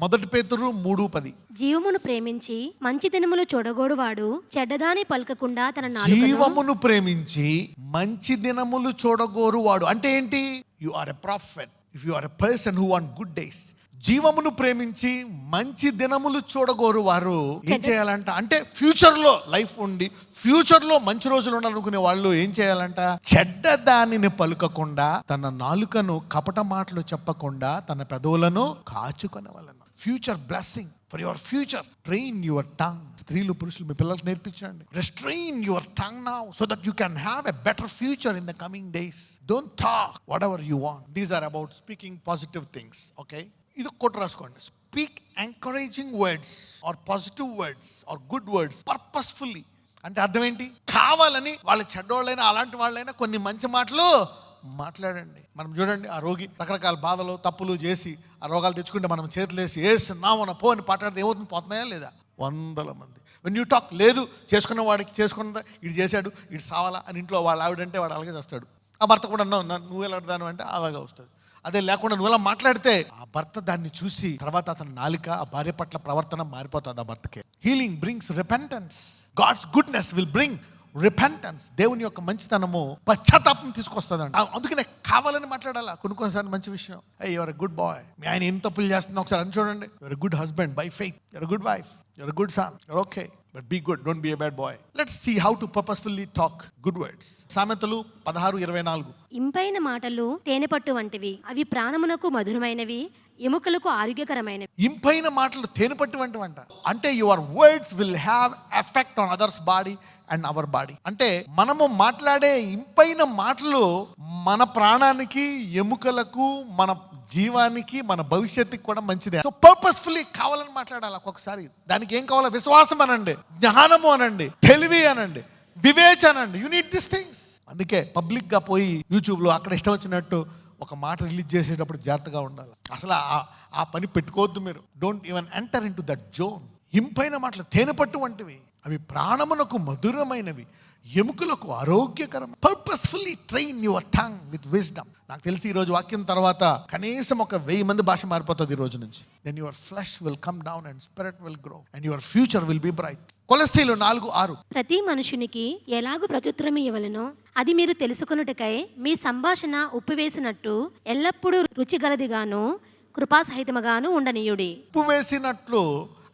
మొదటి పేతురు 3:10. జీవమును ప్రేమించి మంచి దినములు చూడగోడువాడు చెడ్డదాని పలకకుండా తన జీవమును ప్రేమించి మంచి దినములు చూడగోరువాడు అంటే ఏంటి? You are a prophet if you are a person who want good days. జీవమును ప్రేమించి మంచి దినములు చూడగోరు వారు ఏం చేయాలంట అంటే ఫ్యూచర్ లో లైఫ్ ఉండి ఫ్యూచర్ లో మంచి రోజులు ఉండాలనుకునే వాళ్ళు ఏం చేయాలంట? చెడ్డ దానిని పలుకకుండా, తన నాలుకను కపట మాటలు చెప్పకుండా, తన పెదవులను కాచుకొనవలెను. Future blessing for your future. Train your tongue. స్త్రీలు పురుషులు మీ పిల్లలకు నేర్పించండి. Restrain your tongue now so that you can have a better future in the coming days. Don't talk whatever you want. These are about speaking positive things. Okay, ఇది కొట్టు రాసుకోండి. Speak encouraging words or positive words or good words purposefully. అంటే అర్థం ఏంటి? కావాలని వాళ్ళ చెడ్డోళ్ళైనా అలాంటి వాళ్ళైనా కొన్ని మంచి మాటలు మాట్లాడండి. మనం చూడండి, ఆ రోగి రకరకాల బాధలు తప్పులు చేసి ఆ రోగాలు తెచ్చుకుంటే మనం చేతులు వేసి ఏసునామన పో అని పాటాడితే ఏమవుతుంది? పోతున్నాయా లేదా? 100 మంది. వెన్ యూ టాక్ లేదు చేసుకున్న వాడికి చేసుకున్నదా ఇటు చేశాడు ఇటు సావాలా అని ఇంట్లో వాళ్ళ ఆవిడంటే వాడు అలాగే చేస్తాడు. ఆ భర్త కూడా నువ్వు ఎలా అడదాను అంటే అలాగే వస్తుంది. అదే లేకుండా నువ్వు ఎలా మాట్లాడితే ఆ భర్త దాన్ని చూసి తర్వాత అతని నాలిక ఆ భార్య పట్ల ప్రవర్తన మారిపోతుంది ఆ భర్తకే. Healing brings repentance. God's goodness will bring repentance. దేవుని యొక్క మంచితనము పశ్చాత్తాపం తీసుకొస్తుందంట. అందుకనే కావాలని మాట్లాడాలా. కొన్నిసార్లు మంచి విషయం, యువర్ ఎ గుడ్ బాయ్, మీ ఆయన ఏం తప్పులు చేస్తున్నా ఒకసారి అని చూడండి. You're a good husband by faith, you're a good wife, you're a good son, you're okay, but be good, don't be a bad boy. Let's see how to purposefully talk good words. సామెతలు 16:24. ఇంపైన మాటలు తేనె పట్టు వంటివి, అవి ప్రాణమునకు మధురమైనవి, ఎముకలకు ఆరోగ్యకరమైనవి. ఇంపైన మాటలు తేనె పట్టు వంటివంట. అంటే your words will have effect on others body and our body. అంటే మనము మాట్లాడే ఇంపైన మాటలు మన ప్రాణానికి, ఎముకలకు, మన జీవానికి, మన భవిష్యత్తుకి కూడా మంచిదే. సో పర్పస్ఫుల్లీ కావాలని మాట్లాడాలి. ఒక్కొక్కసారి దానికి ఏం కావాలో? విశ్వాసం అనండి, జ్ఞానము అనండి, తెలివి అనండి, వివేచన అనండి. You need this things. అందుకే పబ్లిక్ గా పోయి యూట్యూబ్లో అక్కడ ఇష్టం వచ్చినట్టు ఒక మాట రిలీజ్ చేసేటప్పుడు జాగ్రత్తగా ఉండాలి. అసలు ఆ పని పెట్టుకోవద్దు మీరు. Don't even enter into that zone. ఇంపైన మాటలు తేనె పట్టు వంటివి, అవి ప్రాణమునకు మధురమైనవి, ఎముకలకు ఆరోగ్యకరం. Purposefully train your tongue with wisdom. నాకు తెలిసి ఈరోజు వాక్యం తర్వాత కనీసం 1000 మంది భాష మారిపోతుంది ఈ రోజు నుంచి. Then your flesh will come down and spirit will grow and your future will be bright. కొలస్సీలు 4:6. ప్రతి మనుషునికి ఎలాగూ ప్రత్యుత్తరం ఇవ్వవలెనో అది మీరు తెలుసుకొనుటకై మీ సంభాషణ ఉప్పు వేసినట్టు ఎల్లప్పుడూ రుచిగలదిగాను కృపాసహితముగాను ఉండనీయుడి. ఉప్పు వేసినట్లు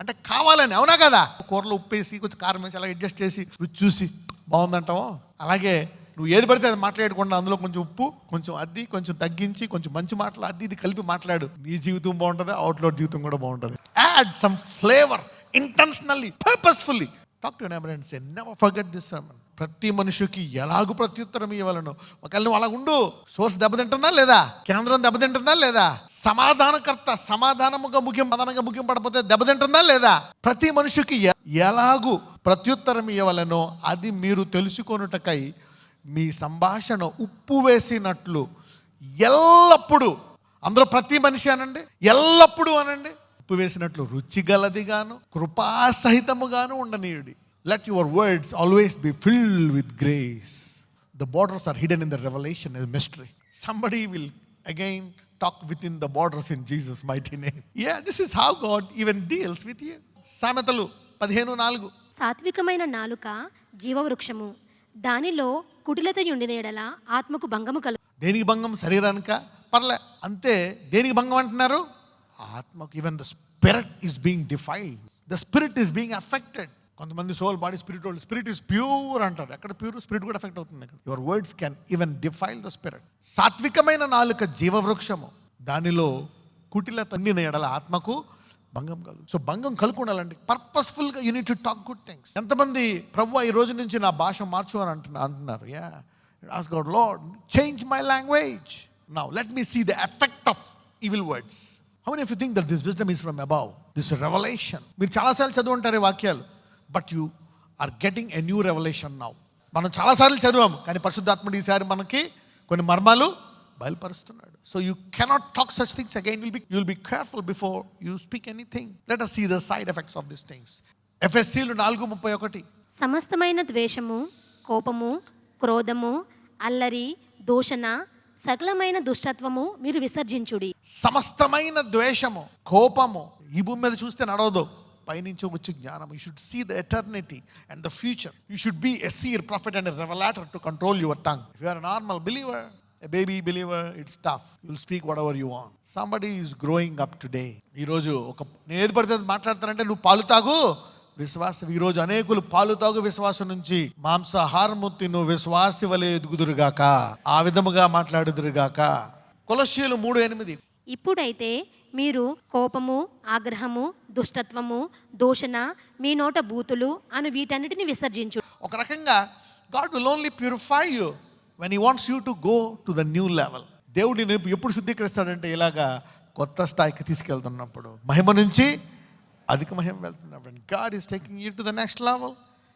అంటే కావాలని, అవునా కదా? కూరలో ఉప్పు వేసి కొంచెం కారం వేసి అలా అడ్జస్ట్ చేసి రుచి చూసి బాగుందంటావో అలాగే నువ్వు ఏది పడితే అది మాట్లాడకుండా అందులో కొంచెం ఉప్పు, కొంచెం అది, కొంచెం తగ్గించి, కొంచెం మంచి మాటలు అది ఇది కలిపి మాట్లాడు. నీ జీవితం బాగుంటుంది, అవుట్లోడ్ జీవితం కూడా బాగుంటుంది. Add some flavour intentionally, purposefully. Talk to your neighbor and say, never forget this sermon. ప్రతి మనిషికి ఎలాగూ ప్రత్యుత్తరం ఇవ్వాలను. ఒకవేళ నువ్వు అలా ఉండు, సోర్స్ దెబ్బతింటుందా లేదా? కేంద్రం దెబ్బతింటుందా లేదా? సమాధానకర్త సమాధానముగా ముగింపడపోతే దెబ్బతింటుందా లేదా? ప్రతి మనిషికి ఎలాగూ ప్రత్యుత్తరం ఇవ్వాలనో అది మీరు తెలుసుకొనుటకై మీ సంభాషణ ఉప్పు వేసినట్లు ఎల్లప్పుడూ, అందరూ ప్రతి మనిషి అనండి, ఎల్లప్పుడూ అనండి, ఉప్పు వేసినట్లు రుచిగలదిగాను కృపాసహితముగాను ఉండనీయుడి. Let your words always be filled with grace. The borders are hidden in the revelation, is mystery. Somebody will again talk within the borders in Jesus mighty name. Yeah, this is how God even deals with you. సామెతలు 15:4. సాత్వికమైన నాలుక జీవవృక్షము, దానిలో కుటిలత యుండిన ఎడల ఆత్మకు భంగము కలుగు. దేనికి భంగం? శరీరానిక? పర్లే, అంతే. దేనికి భంగం అంటున్నారు? ఆత్మకు. Even the spirit is being defiled, the spirit is being affected. కొంతమంది soul, body, spirit, spirit is pure అంటారు. ఎక్కడ ప్యూర్? స్పిరిట్ కూడా అఫెక్ట్ అవుతుంది. Your words can even defile the spirit. సాత్వికమైన నాలుక జీవవృక్షము, దానిలో కుటిలత నిండిన ఎడల ఆత్మకు భంగం కలుగు. సో భంగం కలుగుండాలండి. పర్పస్ఫుల్గా you need to talk good things. ఎంతమంది ప్రభువా ఈ రోజు నుంచి నా భాష మార్చు అని అంటున్నారు? Yeah, ask God, Lord change my language. Now let me see the effect of evil words. How many of you think that this wisdom is from above? This revelation. మీరు చాలాసార్లు చదువుంటారు ఈ వాక్యాలు, but you are getting a new revelation now. మనం చాలాసార్లు చదివాము, కానీ పరిశుద్ధాత్ముడు ఈసారి మనకి కొన్ని మర్మాలు బయలుపరుస్తున్నాడు. So you cannot talk such things again. You will be careful before you speak anything. Let us see the side effects of these things. ఎఫెసీలు 4:31. సమస్తమైన ద్వేషము, కోపము, క్రోధము, అల్లరి, దూషణ, సకలమైన దుష్టత్వము మీరు విసర్జించుడి. సమస్తమైన ద్వేషము, కోపము, ఈ భూమి మీద చూస్తే నడవదు, పైనుంచి వచ్చే జ్ఞానం. You should see the eternity and the future. You should be a seer, prophet and a revelator to control your tongue. If you are a normal believer, a baby believer, it's tough. You'll speak whatever you want. Somebody is growing up today. ఈ రోజు నేను ఏది పడితే అది మాట్లాడతానంటే నువ్వు పాలు తాగు విశ్వాసం. ఈ రోజు అనేకులు పాలు తాగు విశ్వాసం నుంచి మాంసాహారము తిను విశ్వాసి వలె ఎదుగుదురుగాక, ఆ విధముగా మాట్లాడుదురుగాక. కొలస్సీయులు 3:8. ఇప్పుడైతే మీరు కోపము, ఆగ్రహము, దుష్టత్వము, దూషణ, మీ నోట బూతులు అను వీటన్నిటిని విసర్జించు. ఒక రకంగా God will only purify you when he wants you to go to the new level. దేవుడు నిన్ను ఎప్పుడు శుద్ధీకరిస్తాడంటే ఇలాగా కొత్త స్థాయికి తీసుకెళ్తున్నప్పుడు, మహిమ నుంచి అధిక మహిమ వెళ్తున్నప్పుడు. When God is taking you to the next level,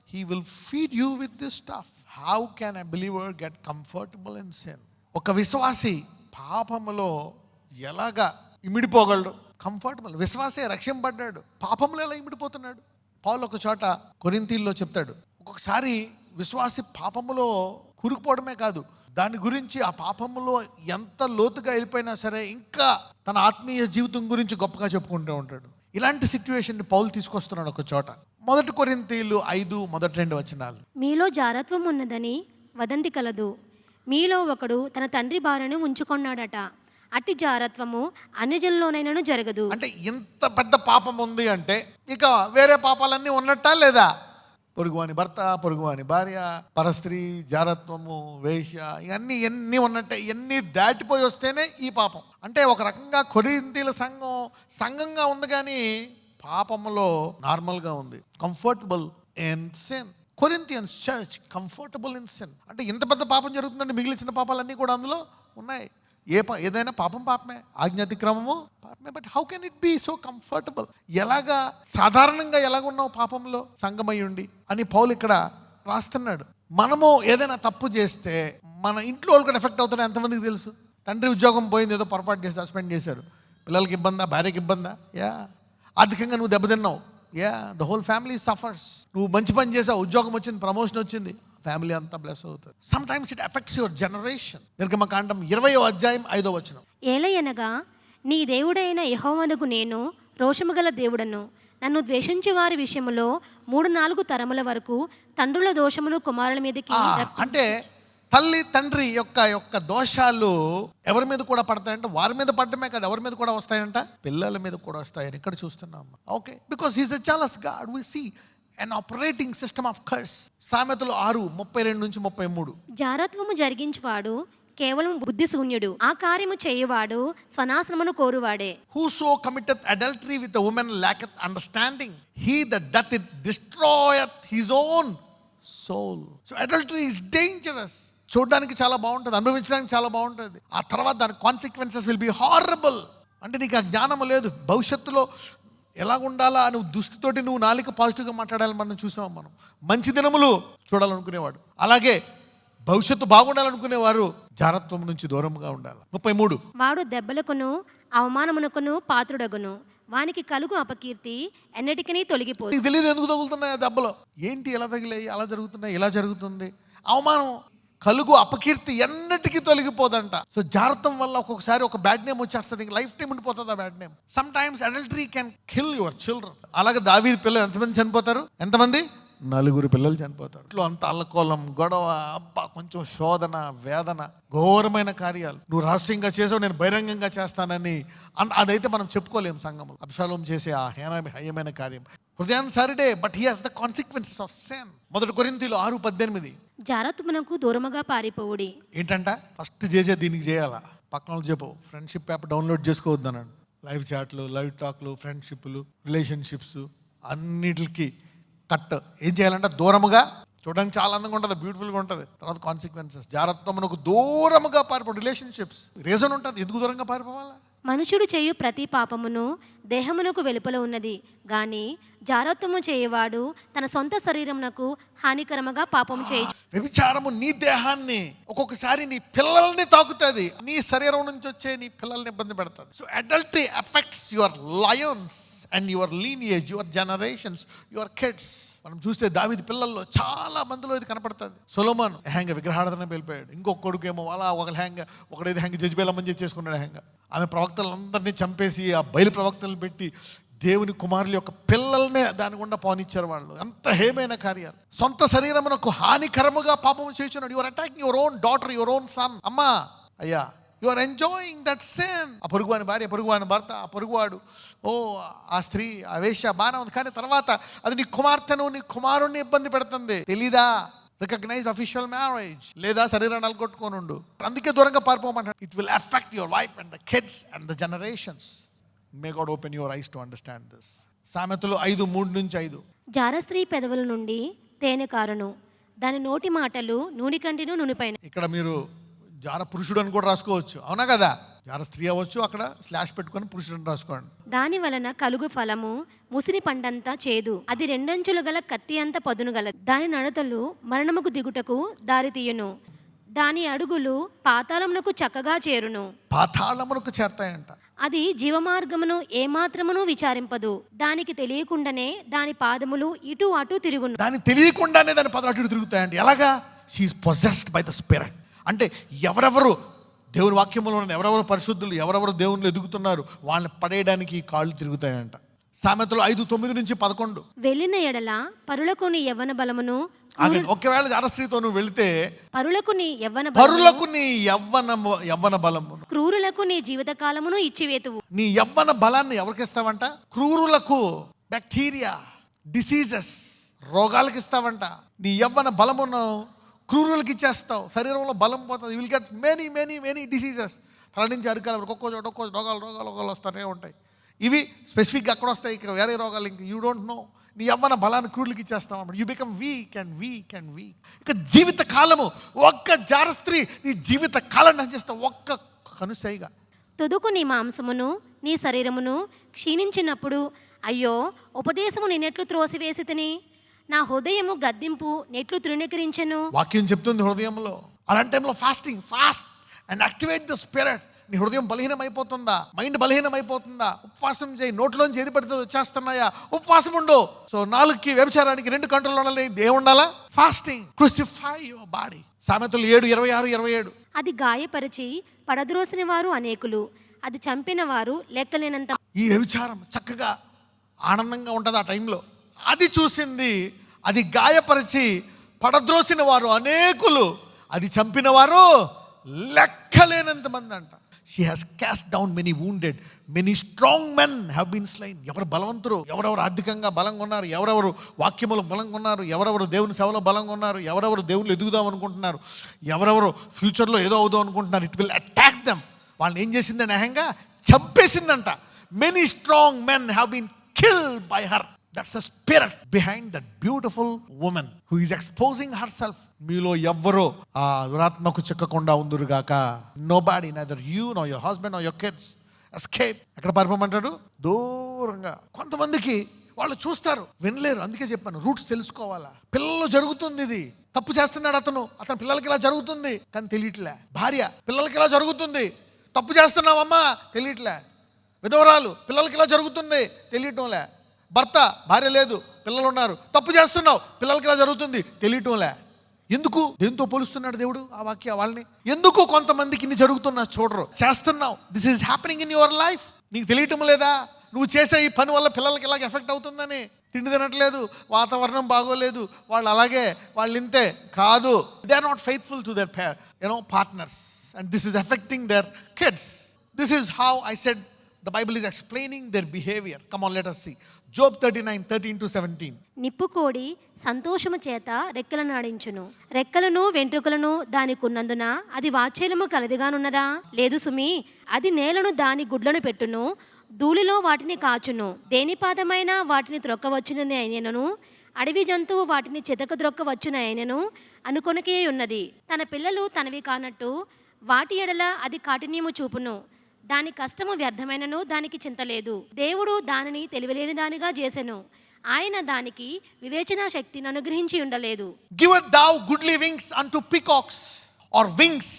he will feed you with this stuff. How can a believer get comfortable in sin? ఒక విశ్వాసి పాపములో ఎలాగా ఇమిడిపోగలడు? కంఫర్టబుల్. విశ్వాసే రక్షింపడ్డాడు, పాపంలో ఎలా ఇమిడిపోతున్నాడు? పౌలు ఒక చోట కొరింథీల్లో చెప్తాడు, ఒక్కొక్కసారి విశ్వాసి పాపములో కూరుకుపోవడమే కాదు, దాని గురించి ఆ పాపములో ఎంత లోతుగా వెళ్ళిపోయినా సరే ఇంకా తన ఆత్మీయ జీవితం గురించి గొప్పగా చెప్పుకుంటూ ఉంటాడు. ఇలాంటి సిచ్యువేషన్ పౌలు తీసుకొస్తున్నాడు ఒక చోట. 1 కొరింథీయులు 5:2. మీలో జారత్వం ఉన్నదని వదంతి కలదు. మీలో ఒకడు తన తండ్రి భార్యను ఉంచుకొన్నాడట. అట్టి జారత్వము అన్యజనులోనైనను జరగదు. అంటే ఇంత పెద్ద పాపం ఉంది అంటే ఇక వేరే పాపాలన్నీ ఉన్నట్టా లేదా? పొరుగువాని భర్త, పొరుగువాని భార్య, పరస్త్రీ, జారత్వము, వేశ్య, ఇవన్నీ ఎన్ని ఉన్నట్టే, ఎన్ని దాటిపోయి వస్తేనే ఈ పాపం. అంటే ఒక రకంగా కొరింథీయుల సంఘంగా ఉంది కానీ పాపంలో నార్మల్గా ఉంది. Comfortable in sin. Corinthians church comfortable in sin. అంటే ఇంత పెద్ద పాపం జరుగుతుందంటే మిగిలిన పాపాలన్నీ కూడా అందులో ఉన్నాయి. ఏదైనా పాపమే, ఆజ్ఞాతిక్రమము పాపమే. But how can it be so comfortable? ఎలాగా సాధారణంగా ఎలాగున్నావు పాపంలో సంగమయ్యుండి అని పౌలు ఇక్కడ రాస్తున్నాడు. మనము ఏదైనా తప్పు చేస్తే మన ఇంట్లో వాళ్ళకి ఎఫెక్ట్ అవుతారో ఎంతమందికి తెలుసు? తండ్రి ఉద్యోగం పోయింది, ఏదో పొరపాటు చేసి సస్పెండ్ చేశారు, పిల్లలకి ఇబ్బందా, భార్యకి ఇబ్బందా? యా. ఆర్థికంగా నువ్వు దెబ్బతిన్నావు, yeah, the whole family suffers. నువ్వు మంచి పని చేసావు, ఉద్యోగం వచ్చింది, ప్రమోషన్ వచ్చింది, ఫ్యామిలీ అంతా బ్లెస్ అవుతుంది. Some times it effects your generation. నిర్గమకాండం 20:5. ఏలయనగా నీ దేవుడైన యెహోవానగు నేను రోషము గల దేవుడను. నన్ను ద్వేషించే వారి విషయంలో 3-4 తరముల వరకు తండ్రుల దోషమును కుమారుల మీదకి. అంటే తల్లి తండ్రి యొక్క దోషాలు ఎవరి మీద కూడా పడతాయంట? వారి మీద పడటమే కాదు, ఎవరి మీద కూడా వస్తాయంట? పిల్లల మీద కూడా వస్తాయని ఇక్కడ చూస్తున్నాం. Okay, because he's a jealous God. We see an operating system of curse. సామెతలు 6:32-33. జారత్వము జరిగించువాడు కేవలం బుద్ధి శూన్యుడు, ఆ కార్యము చేయువాడు స్వనాశనమును కోరువాడే. Whoso committeth adultery with a woman lacketh understanding. He that doth it destroyeth his own soul. So adultery is dangerous. చూడడానికి చాలా బాగుంటుంది, అనుభవించడానికి చాలా బాగుంటుంది, ఆ తర్వాత దాని కాన్సిక్వెన్సెస్ విల్ బి హారబుల్. అంటే నీకు ఆ జ్ఞానం లేదు, భవిష్యత్తులో ఎలా ఉండాలా అని దృష్టితోటి నువ్వు నాలుక పాజిటివ్గా మాట్లాడాలని మనం చూసాం. మనం మంచి దినములు చూడాలనుకునేవాడు, అలాగే భవిష్యత్తు బాగుండాలనుకునేవారు జారత్వం నుంచి దూరంగా ఉండాలి. 33. వాడు దెబ్బలకును అవమానమునకును పాత్రుడగును, వానికి కలుగు అపకీర్తి ఎన్నటికీ తొలగిపోదు. నీకు తెలియదు ఎందుకు తగులుతున్నాయి ఆ దెబ్బలు, ఏంటి ఎలా తగిలాయి, అలా జరుగుతున్నాయి, ఇలా జరుగుతుంది. అవమానం, కలుగు అపకీర్తి ఎన్నటికీ తొలగిపోదంట. సో జారత్వం వల్ల ఒక్కొక్కసారి ఒక బ్యాడ్ నేమ్ వచ్చేస్తుంది, ఇంక లైఫ్ టైం ఉండిపోతుంది ఆ bad name. Some times adultery can kill your children. అలాగే దావీదు పిల్లలు ఎంతమంది చనిపోతారు? ఎంతమంది? 4 పిల్లలు చనిపోతారు. ఇట్లా అంత అల్లకోలం, గొడవ, అబ్బా, కొంచెం శోధన, వేదన, ఘోరమైన కార్యాలు. నువ్వు రహస్యంగా చేసావు, నేను బహిరంగంగా చేస్తానని అదైతే మనం చెప్పుకోలేము సంఘంలో. అబ్షాలోం చేసే ఆ హేయమైన కార్యం హృదయానుసారుడే, but he has the consequences of sin. 1 కొరింథీయులు 6:18. జారత్వమునకు దూరముగా పారిపోవుడి. ఏంటంట? ఫస్ట్ చేసే దీనికి చేయాలా? పక్కన చెప్పు, ఫ్రెండ్షిప్ యాప్ డౌన్లోడ్ చేసుకోవద్దు అన్నాడు. లైవ్ చాట్లు, లైవ్ టాక్లు, ఫ్రెండ్షిప్లు, రిలేషన్షిప్స్ అన్నిటికి కట్. ఏం చేయాలంటే దూరముగా. చూడడానికి చాలా అందంగా ఉంటుంది, బ్యూటిఫుల్గా ఉంటుంది, తర్వాత కాన్సిక్వెన్సెస్. జారత్వమునకు దూరముగా పారిపోవడం. రిలేషన్షిప్స్ రీజన్ ఉంటుంది ఎందుకు దూరంగా పారిపోవాలా. మనుషుడు చేయు ప్రతి పాపమును దేహమునకు వెలుపల ఉన్నది, గాని జారత్వము చేయవాడు తన సొంత శరీరమునకు హానికరముగా పాపము చేయు. వ్యభిచారము నీ దేహాన్ని, ఒక్కొక్కసారి నీ పిల్లల్ని తాకుతుంది, నీ శరీరం నుంచి వచ్చే నీ పిల్లల్ని ఇబ్బంది పెడుతుంది. So adultery affects your Lions and your lineage, your generations, your kids. మనం చూస్తే దావీదు పిల్లల్లో చాలా మందిలో ఇది కనపడుతుంది. సొలొమోన్ హ్యాంగ్ విగ్రహారాధన వెళ్ళిపోయాడు. ఇంకొక కొడుకేమో అలా ఒకడైతే హ్యాంగ్ జజ్బేలమ్మని చేసుకున్నాడు హ్యాంగ్. ఆమె ప్రవక్తలందరినీ చంపేసి ఆ బయలు ప్రవక్తలు పెట్టి దేవుని కుమారుల యొక్క పిల్లల్నే దాని గుండా పోనిచ్చారు వాళ్ళు. ఎంత హేమైన కార్యాలు. సొంత శరీరమునకు హానికరముగా పాపము చేస్తున్నాడు. You're attacking your own daughter, your own son. అమ్మా, అయ్యా, you are enjoying that same. ఆ పొరుగువాని భార్య, పొరుగువాని భర్త, ఆ పొరుగువాడు, ఆ స్త్రీ, ఆ వేశ్య బాగానే ఉంది, కానీ తర్వాత అది నీ కుమార్తెను, నీ కుమారుణ్ణి ఇబ్బంది పెడుతుంది. తెలీదా? Recognize official marriage. లేదా శరీరాన్ని అలగొట్టుకోనుండు. అందుకే దూరంగా పారిపోమంటాడు. It will affect your wife and the kids and the generations. May God open your eyes to understand this. సామెతలు 5:3-5. జారస్త్రీ పెదవుల నుండి తేనె కారును, దాని నోటి మాటలు నూనె కంటిను నూనెపైన. ఇక్కడ మీరు జార పురుషుడు అని కూడా రాసుకోవచ్చు, అవునా కదా? జార స్త్రీ అవ్వచ్చు, అక్కడ స్లాష్ పెట్టుకొని పురుషుడు అని రాసుకోండి. దాని వలన కలుగు ఫలము ముసిని పండంతా చేదు, అది రెండంచులు గల కత్తి అంత పదును గలది. దాని నడతలు మరణముకు దిగుటకు దారి తీయును, దాని అడుగులు పాతాళమునకు చక్కగా చేరును. పాతాళమునకు చేరతాయంట. అది జీవమార్గమును ఏమాత్రమును విచారింపదు, దానికి తెలియకుండానే దాని పాదములు ఇటు అటు తిరుగును. దానికి తెలియకుండానే దాని పాదాలు అటు ఇటు తిరుగుతాయండి. ఎలాగా? She's possessed by the spirit. అంటే ఎవరెవరు దేవుని వాక్యంలో ఉన్న, ఎవరెవరు పరిశుద్ధులు, ఎవరెవరు దేవుళ్ళు ఎదుగుతున్నారు, వాళ్ళని పడేయడానికి కాళ్ళు తిరుగుతాయంట. సామెతలు 5:9-11. వెళ్ళిన ఎడల పరులకుని యవ్వన బలమును. ఒకవేళ జారస్త్రీతో నువ్వు వెళితే పరులకుని యవ్వన బలము, క్రూరులకు నీ జీవిత కాలమును ఇచ్చివేతువు. నీ యవ్వన బలాన్ని ఎవరికి ఇస్తావంట? క్రూరులకు, బ్యాక్టీరియా, డిసీజెస్, రోగాలకు ఇస్తావంట. నీ యవ్వన బలమును క్రూరులకు ఇచ్చేస్తావు. శరీరంలో బలం పోతుంది. You will get many diseases. తల నుంచి అరికాల వరకు ఒక్కో చోట రోగాలు వస్తూనే ఉంటాయి. ఇవి స్పెసిఫిక్గా అక్కడ వస్తాయి, ఇక్కడ వేరే రోగాలు ఇంక యూ డోంట్ నో. నీ యవ్వన బలాన్ని క్రూరులకు ఇచ్చేస్తావు అన్నమాట. You become weak and weak and weak. ఇక జీవిత కాలము, ఒక్క జారస్త్రీ నీ జీవిత కాలాన్ని నశిస్తావు ఒక్క కనుసైగా. తుదుకు నీ మాంసమును నీ శరీరమును క్షీణించినప్పుడు, అయ్యో ఉపదేశము నేనెట్లు త్రోసివేసి తిని, నా హృదయము గద్దింపు నెట్లు తృణీకరించెను. వాక్యం చెప్తుంది హృదయంలో. అలాంటి టైంలో fast and activate the spirit. నీ హృదయం బలహీనమైపోతుందా? మైండ్ బలహీనమైపోతుందా? ఉపవాసం చేయి. నోట్లోంచి ఏది పడితే వచ్చేస్తున్నాయా? ఉపవాసం ఉండు. సో 4కి వ్యభిచారానికి 2 కంట్రోల్ ఉండాలి. ఏముండాలా? ఫాస్టింగ్. Crucify your body. సామెతలు 7:26-27. అది గాయపరిచి పడద్రోసిన వారు అనేకులు, అది చంపిన వారు లెక్కలేనంత. ఈ వ్యభిచారం చక్కగా ఆనందంగా ఉంటుంది ఆ టైంలో. అది చూసింది, అది గాయపరిచి పడద్రోసిన వారు అనేకులు, అది చంపిన వారు లెక్కలేనంత మంది అంట. She has cast down many wounded, many strong men have been slain. ఎవరు బలవంతులు, ఎవరెవరు ఆర్థికంగా బలంగా ఉన్నారు, ఎవరెవరు వాక్యములు బలంగా ఉన్నారు, ఎవరెవరు దేవుని సేవలో బలంగా ఉన్నారు, ఎవరెవరు దేవుళ్ళు ఎదుగుదాం అనుకుంటున్నారు, ఎవరెవరు ఫ్యూచర్లో ఏదో అవుదాం అనుకుంటున్నారు, ఇట్ విల్ అటాక్ దెమ్. వాళ్ళని ఏం చేసిందని అహంగా చంపేసిందంట. Many strong men have been killed by her. That's the spirit behind that beautiful woman who is exposing herself. మీలో ఎవ్వరో ఆ దురాత్మకు చిక్కకుండా ఉందురుగాక. Nobody, neither you nor your husband nor your kids, escape. ఎక్కడ పారిపోమంటాడు? దూరంగా. కొంతమందికి వాళ్ళు చూస్తారు, వినలేరు. అందుకే చెప్పాను, రూట్స్ తెలుసుకోవాలా. పిల్లలు జరుగుతుంది, ఇది తప్పు చేస్తున్నాడు అతను పిల్లలకి ఇలా జరుగుతుంది కానీ తెలియట్లే. భార్య, పిల్లలకి ఇలా జరుగుతుంది, తప్పు చేస్తున్నావమ్మా, తెలియట్లే. విధవరాలు, పిల్లలకి ఇలా జరుగుతుంది, తెలియటంలే. భర్త, భార్య లేదు, పిల్లలు ఉన్నారు, తప్పు చేస్తున్నావు, పిల్లలకి ఇలా జరుగుతుంది, తెలియటంలే. ఎందుకు? దేంతో పోలుస్తున్నాడు దేవుడు ఆ వాక్య వాళ్ళని? ఎందుకు కొంతమందికి ఇన్ని జరుగుతున్నా చూడరు? చేస్తున్నావు. This is happening in your life. నీకు తెలియటం లేదా? నువ్వు చేసే ఈ పని వల్ల పిల్లలకి ఇలాగ ఎఫెక్ట్ అవుతుందని. తిండి తినట్లేదు, వాతావరణం బాగోలేదు, వాళ్ళు అలాగే, వాళ్ళు ఇంతే కాదు. They are not faithful to their partners and this is affecting their kids. This is how I said the Bible is explaining their behavior. Come on, let us see. Job 39:13-17. నిప్పుకోడి సంతోషము చేత రెక్కలను ఆడించును, రెక్కలను వెంట్రుకలను దానికున్నందున అది వాత్సల్యము కలదిగానున్నదా? లేదు సుమి. అది నేలను దాని గుడ్లను పెట్టును, ధూళిలో వాటిని కాచును. దేని పాదమైన వాటిని త్రొక్కవచ్చునని అయినను, అడవి జంతువు వాటిని చితకద్రొక్కవచ్చున అయినను అనుకొనకే ఉన్నది. తన పిల్లలు తనవి కానట్టు వాటి ఎడల అది కాఠిన్యము చూపును. దాని కష్టము వ్యర్థమైనను దానికి చింత లేదు. దేవుడు దానిని తెలివిలేని దానిగా చేసెను, ఆయన దానికి వివేచనా శక్తిని అనుగ్రహించి ఉండలేదు. Giveth thou goodly wings unto peacocks, or wings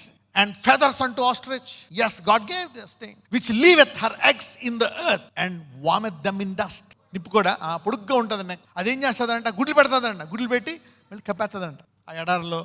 and feathers unto ostrich? Yes, God gave this thing, which leaveth her eggs in the earth and warmeth them in dust. నిప్పు కూడా పొడుగ్గా ఉంటుందండి. అదేం చేస్తుందంట? గుడ్లు పెడుతుందంట. గుడ్లు పెట్టి మళ్ళీ కప్పేస్తుందంట. ఆ ఎడారిలో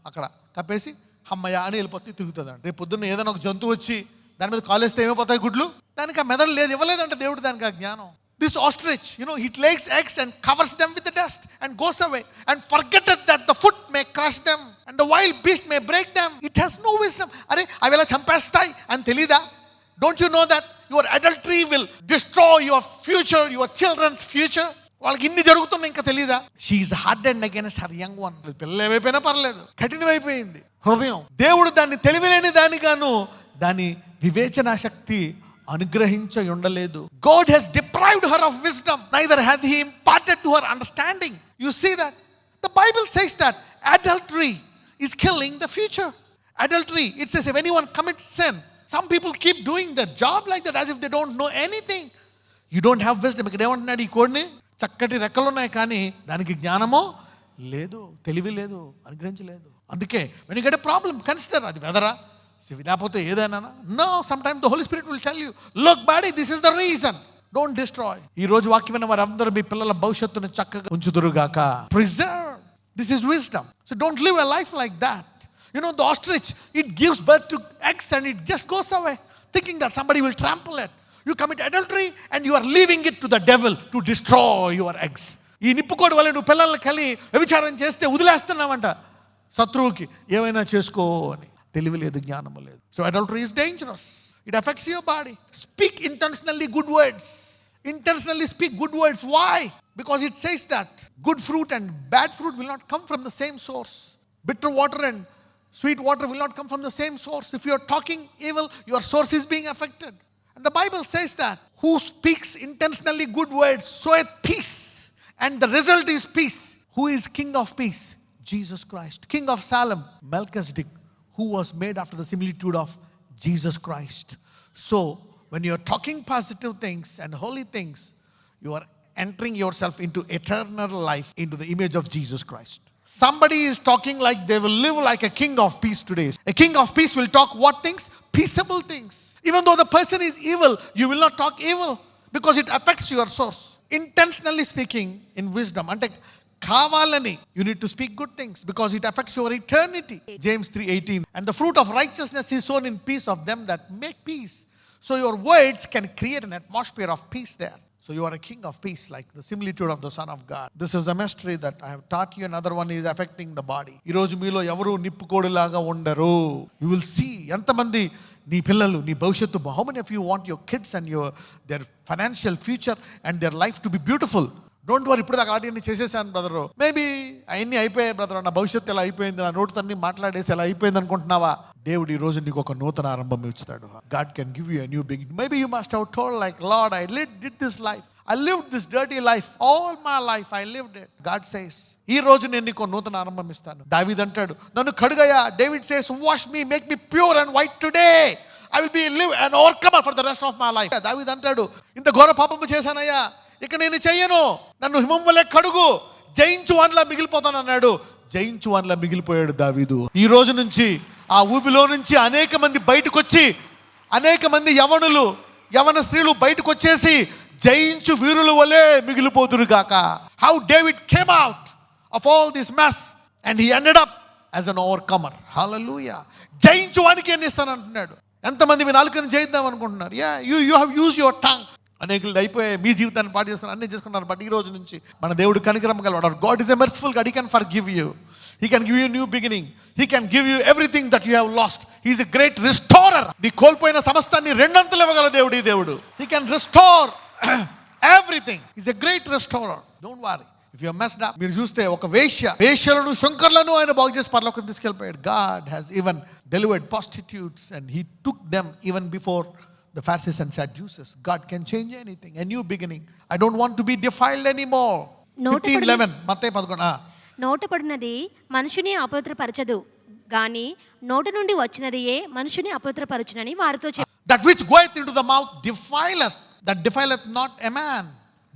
అక్కడ కప్పేసి అమ్మయ్య అని వెళ్ళిపోతే తిరుగుతుందంట. రేపు పొద్దున్న ఏదైనా ఒక జంతువు వచ్చి దాని మీద కాలేస్తే ఏమైపోతాయి గుడ్లు? దానికి ఆ మెదడు లేదు, ఇవ్వలేదంట దేవుడు దానికి ఆ జ్ఞానం. This ostrich, it lays eggs and covers them with the dust and goes away and forgetteth that the foot may crush them and the wild beast may break them. It has no wisdom. Are avela champestai and telida? Don't you know that your adultery will destroy your future, your children's future? వాళ్ళకి ఇన్ని జరుగుతున్నా ఇంకా తెలీదా? She is hardened against her young one. పిల్లలు ఏమైపోయినా పర్లేదు, కఠినమైపోయింది హృదయం. దేవుడు దాన్ని తెలివిలేని దానిగాను దాని వివేచనా శక్తి అనుగ్రహించి ఉండలేదు. God has deprived her of wisdom, neither hath he imparted to her understanding. You see that? The Bible says that adultery is killing the future. Adultery, it says if anyone commits sin, some people keep doing their job like that as if they don't know anything. You don't have wisdom. ఇక్కడ ఏమంటున్నాడు ఈ కోడిని? చక్కటి రెక్కలు ఉన్నాయి కానీ దానికి జ్ఞానమో లేదు, తెలివి లేదు, అనుగ్రహించలేదు. అందుకే when you get a problem, consider అది వెదరా లేకపోతే ఏదైనా. No, some time the holy spirit will tell you, look buddy, this is the reason. Don't destroy. ఈ రోజు వాక్యమైన వారందరూ మీ పిల్లల భవిష్యత్తును చక్కగా ఉంచుదురుగాక. Preserve. This is wisdom. So don't live a life like that. The ostrich, it gives birth to eggs and it just goes away thinking that somebody will trample it. You commit adultery and you are leaving it to the devil to destroy your eggs. ఈ నిప్పుకోడి వల్ల నువ్వు పిల్లల్ని కలి వ్యభిచారం చేస్తే వదిలేస్తున్నావంట శత్రువుకి, ఏమైనా చేసుకో అని. తెలివి లేదు, జ్ఞానము లేదు. So adultery is dangerous. It affects your body. Speak intentionally good words. Intentionally speak good words. Why? Because it says that good fruit and bad fruit will not come from the same source. Bitter water and sweet water will not come from the same source. If you are talking evil, your source is being affected. And the Bible says that who speaks intentionally good words soweth peace, and the result is peace. Who is King of peace? Jesus Christ. King of Salem, Melchizedek, who was made after the similitude of Jesus Christ. So when you are talking positive things and holy things, you are entering yourself into eternal life, into the image of Jesus Christ. Somebody is talking like they will live like a king of peace today. A king of peace will talk what things? Peaceable things. Even though the person is evil, you will not talk evil because it affects your source. Intentionally speaking in wisdom. Ante kavalani, you need to speak good things because it affects your eternity. James 3:18. And the fruit of righteousness is sown in peace of them that make peace. So your words can create an atmosphere of peace there. So you are a king of peace, like the similitude of the Son of God. This is a mystery that I have taught you. Another one is affecting the body. ఈ రోజు మీలో ఎవరు నిప్పుకోడిలాగా ఉండరు. You will see ఎంతమంది నీ పిల్లలు, నీ భవిష్యత్తు, how many of you want your kids and their financial future and their life to be beautiful? Don't worry, ఇప్పుడు దాకా ఆడియన్ని చేసేసాను బ్రదరు, మేబీ అవన్నీ అయిపోయాయి బ్రదర్, నా భవిష్యత్తు ఎలా అయిపోయింది, నా నోటితో అన్ని మాట్లాడేసి ఎలా అయిపోయింది అనుకుంటున్నావా? దేవుడు ఈ రోజు నీకు ఒక నూతన ఆరంభం ఇస్తాడు. God can give you a new beginning. Maybe you must have told like, lord, I did this life. I lived this dirty life. All my life I lived it. God says, ఈ రోజు నేను నీకు నూతన ఆరంభం ఇస్తాను. దావీదు అంటాడు, నన్ను కడుగయ్యా. David says, wash me, make me pure and white today. I will be live an overcomer for the rest of my life. దావీదు అంటాడు, ఇంత ఘోర పాపము చేశానయ్యా, ఇక నేను చెయ్యను, నన్ను హిమం వలె కడుగు, జయించు వానిలా మిగిలిపోతాను అన్నాడు. జయించు వానిలా మిగిలిపోయాడు దావీదు. ఈ రోజు నుంచి ఆ ఊబిలో నుంచి అనేక మంది బయటకు వచ్చి, అనేక మంది యవన స్త్రీలు బయటకు వచ్చేసి జయించు వీరుల వలె మిగిలిపోదురు గాక. How David came out of all this mess and he ended up as an overcomer. Hallelujah. జయించు వానికి ఏం ఇస్తాను అంటున్నాడు. ఎంతమంది మీ నాలుకని జయిద్దాం అనుకుంటున్నారు? You have use your tongue. అనేకులు అయిపోయి మీ జీవితాన్ని పాటు చేసుకుని అన్నీ చేసుకున్నారు. బట్ ఈ రోజు నుంచి మన దేవుడు కనికరం గలవాడు. God is a merciful God. He can forgive you. He can give you a new beginning. He can give you everything that you have lost. He is a great restorer. నీ కోల్పోయిన సమస్తాన్ని రెండంతలు ఇవ్వగల దేవుడు ఈ దేవుడు. He can restore everything. He is a great restorer. Don't worry. If you are messed up, మీరు చూస్తే ఒక వేశ్యలను శంకర్లను ఆయన బాగు చేసి పరలోకం తీసుకెళ్ళిపోయాడు. God has even delivered prostitutes and he took them even before the Pharisees and Sadducees. God can change anything. A new beginning. I don't want to be defiled anymore. 15:11 మత్తయి 11. నోటపడినది మనుషుని అపవిత్రపరచదు, గాని నోటి నుండి వచ్చినదియే మనుషుని అపవిత్రపరచునని వారితో చెప్పారు. That which goeth into the mouth defileth, that defileth not a man,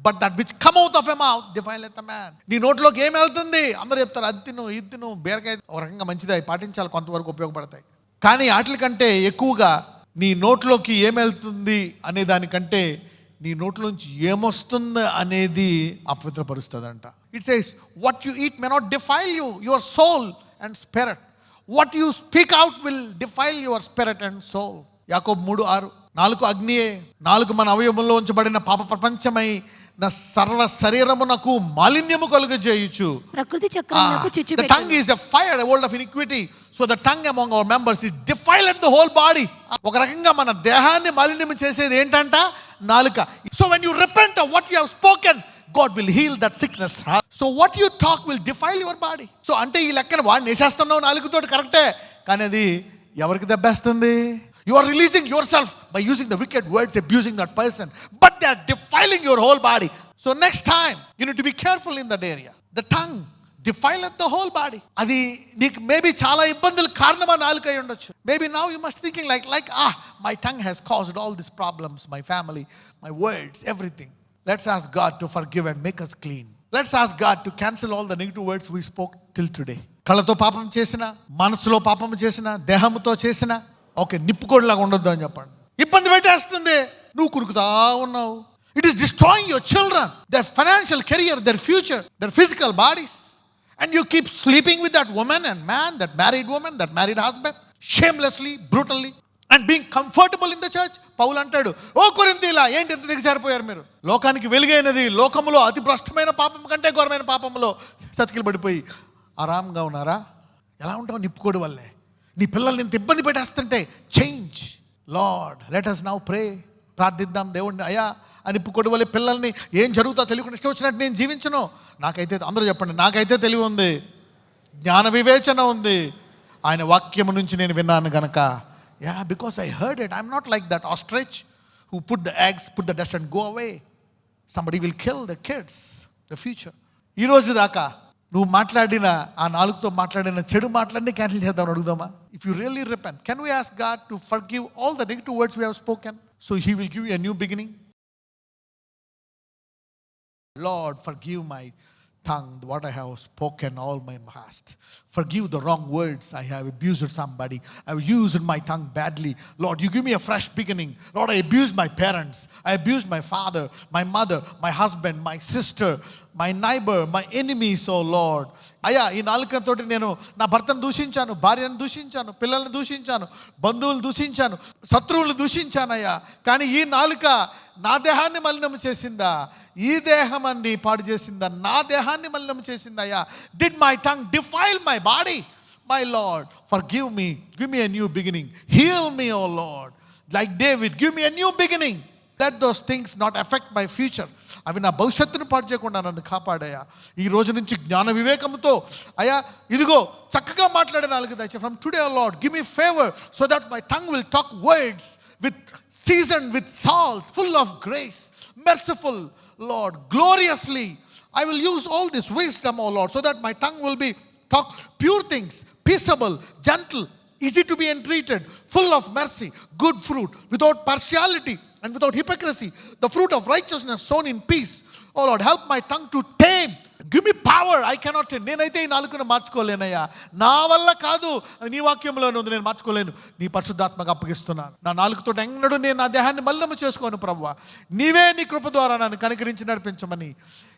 but that which come out of a mouth defileth a man. నీ నోట్లోకి ఏం వెళ్తుంది? అందరూ చెప్తారు అది తిను, ఇది తిను, బీరకాయ ఒక రకంగా మంచిది, అవి పాటించాలి, కొంతవరకు ఉపయోగపడతాయి. కానీ వాటి కంటే ఎక్కువగా నీ నోట్లోకి ఏం వెళ్తుంది అనే దానికంటే నీ నోట్లోంచి ఏమొస్తుంది అనేది అపవిత్రపరుస్తుందంట. It says what you eat may not defile you, your soul and spirit. What you speak out will defile your spirit and soul. యాకోబు 3:6. నాలుక అగ్నియే. నాలుక మన అవయవంలో ఉంచబడిన పాప ప్రపంచమై నా సర్వ శరీరమునకు మాలిన్యము కలుగజేయుచు. ప్రకృతి చక్రమునకు చిచ్చు The tongue is a fire, a world of iniquity. So the tongue among our members is defiled the whole body. ఒక రకంగా మన దేహాన్ని మాలిన్యం చేసేది ఏంటంట? నాలుక. So when you repent of what you have spoken, God will heal that sickness. So what you talk will defile your body. So అంటే ఈ లెక్కన వాడిని వేసేస్తున్నావు నాలుకతోటి, కరెక్టే, కానీ అది ఎవరికి దెబ్బేస్తుంది? You are releasing yourself by using the wicked words, abusing that person, but they are defiling your whole body. So next time you need to be careful in that area. The tongue defileth the whole body. అది నీకు maybe చాలా ఇబ్బందులు కారణమా నాలుక అయి ఉండొచ్చు. Maybe now you must thinking like my tongue has caused all these problems, my family, my words, everything. Let's ask God to forgive and make us clean. Let's ask God to cancel all the negative words we spoke till today. కళ్ళతో పాపం చేసిన, మనసులో పాపం చేసిన, దేహంతో చేసిన, okay, నిప్పుకోడిలాగా ఉండొద్దు అని చెప్పండి. ఇబ్బంది పెట్టేస్తుంది, నువ్వు కురుకుతా ఉన్నావు. It is destroying your children, their financial career, their future, their physical bodies. And you keep sleeping with that women and man, that married women, that married husband, shamelessly, brutally, and being comfortable in the church. పౌలు అంటాడు, ఓ కొరింథీయులా, ఏంటి ఎంత దిగజారిపోయారు మీరు? లోకానికి వెలుగైనది, లోకములో అతి భ్రష్టమైన పాపం కంటే ఘోరమైన పాపంలో సతికిలు పడిపోయి ఆరాంగా ఉన్నారా? ఎలా ఉంటావు? నిప్పుకోడు వల్లే. నీ పిల్లల్ని ఇంత ఇబ్బంది పెట్టేస్తుంటే change. Lord let us now pray. ప్రార్థిద్దాం దేవుడిని. అయ్యా, అని నిప్పుకోడు వల్లే పిల్లల్ని ఏం జరుగుతుందో తెలియకుండా ఇష్టం వచ్చినట్టు నేను జీవించను. నాకైతే, అందరూ చెప్పండి, నాకైతే తెలివి ఉంది, జ్ఞాన వివేచన ఉంది, ఆయన వాక్యము నుంచి నేను విన్నాను గనక. Yeah, because I heard it. I'm not like that ostrich who put the eggs, put the dust and go away. Somebody will kill the kids, the future. ఈ రోజు దాకా నువ్వు మాట్లాడిన ఆ నాలుగుతో మాట్లాడిన చెడు మాటలన్నీ క్యాన్సిల్ చేద్దామని అడుగుదామా? If you really repent, can we ask God to forgive all the negative words we have spoken, so he will give you a new beginning. Lord, forgive my tongue, what I have spoken all my past. Forgive the wrong words. I have abused somebody. I have used my tongue badly. Lord, you give me a fresh beginning. Lord, I abused my parents. I abused my father, my mother, my husband, my sister, my neighbor, my enemies, oh Lord. అయ్యా, ఈ నాలుకతోటి నేను నా భర్తను దూషించాను, భార్యను దూషించాను, పిల్లల్ని దూషించాను, బంధువులు దూషించాను, శత్రువులు దూషించానయ్యా. కానీ ఈ నాలుక నా దేహాన్ని మలినం చేసిందా? ఈ దేహం అన్ని పాడు చేసిందా? నా దేహాన్ని మలినం చేసిందయ్యా. Did my tongue defile my body? My Lord, forgive me. Give me a new beginning. Heal me, oh Lord. Like David, give me a new beginning. Let those things not affect my future. అవి నా భవిష్యత్తును పాడు చేయకుండా నన్ను కాపాడయ్యా. ఈ రోజు నుంచి జ్ఞాన వివేకంతో అయ్యా, ఇదిగో చక్కగా మాట్లాడే నాలుగు దయచే. From today, Lord, give me favor so that my tongue will talk words with seasoned with salt, full of grace, merciful, Lord, gloriously. I will use all this wisdom, oh Lord, so that my tongue will be talk pure things, peaceable, gentle, easy to be entreated, full of mercy, good fruit, without partiality and without hypocrisy, the fruit of righteousness sown in peace. Oh Lord, help my tongue to tame. Give me power. I cannot tame. నేనైతే ఈ నాలుకను మార్చుకోలేనయ్యా, నా వల్ల కాదు. నీ వాక్యంలోనే ఉంది, నేను మార్చుకోలేను. నీ పరిశుద్ధాత్మకు అప్పగిస్తున్నాను. నా నాలుకతో ఎన్నడూ నేను నా దేహాన్ని మలినము చేసుకోను ప్రభువా. నీవే నీ కృప ద్వారా నన్ను కనికరించి నడిపించమని,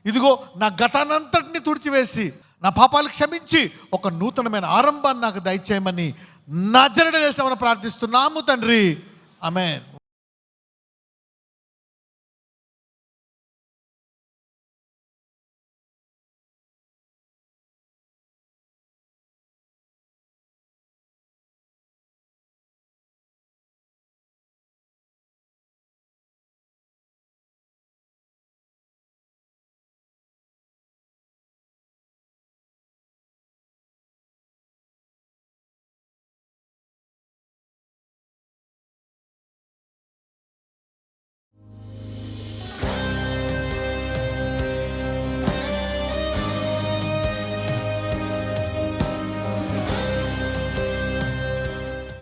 ఇదిగో నా గతానంతటిని తుడిచివేసి నా పాపాలు క్షమించి ఒక నూతనమైన ఆరంభాన్ని నాకు దయచేయమని నజరేయుడైన యేసునామమున ప్రార్థిస్తున్నాము తండ్రి. ఆమేన్.